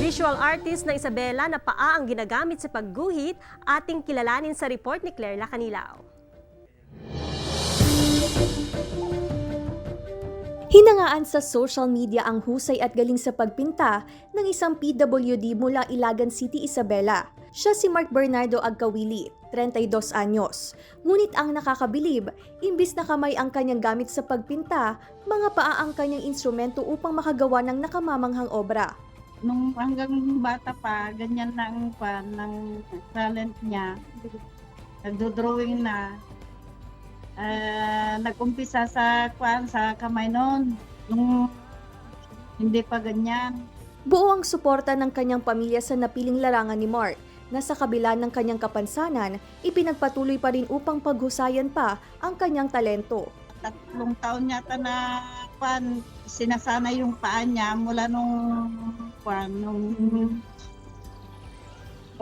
Visual artist na Isabela na paa ang ginagamit sa pagguhit, ating kilalanin sa report ni Claire Lacanilao. Hinangaan sa social media ang husay at galing sa pagpinta ng isang PWD mula Ilagan City, Isabela. Siya si Mark Bernardo Agkawili, 32 anyos. Ngunit ang nakakabilib, imbis na kamay ang kanyang gamit sa pagpinta, mga paa ang kanyang instrumento upang makagawa ng nakamamanghang obra. Nung hanggang bata pa, ganyan na ang ng talent niya. Nagdo-drawing na. Nag-umpisa sa kamay noon. Nung hindi pa ganyan. Buo ang suporta ng kanyang pamilya sa napiling larangan ni Mark, na sa kabila ng kanyang kapansanan, ipinagpatuloy pa rin upang paghusayan pa ang kanyang talento. 3 taon yata na sinasana yung paa niya mula nung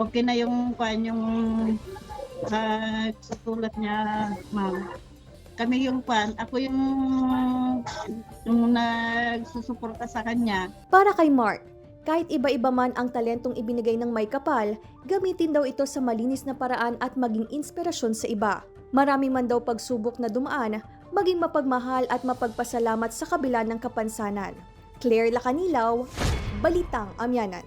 okay na yung susulat niya, ma'am. Kami ako yung nagsusuporta sa kanya. Para kay Mark, kahit iba-iba man ang talentong ibinigay ng may kapal, gamitin daw ito sa malinis na paraan at maging inspirasyon sa iba. Marami man daw pagsubok na dumaan, maging mapagmahal at mapagpasalamat sa kabila ng kapansanan. Claire Lacanilao, Balitang Amyanan.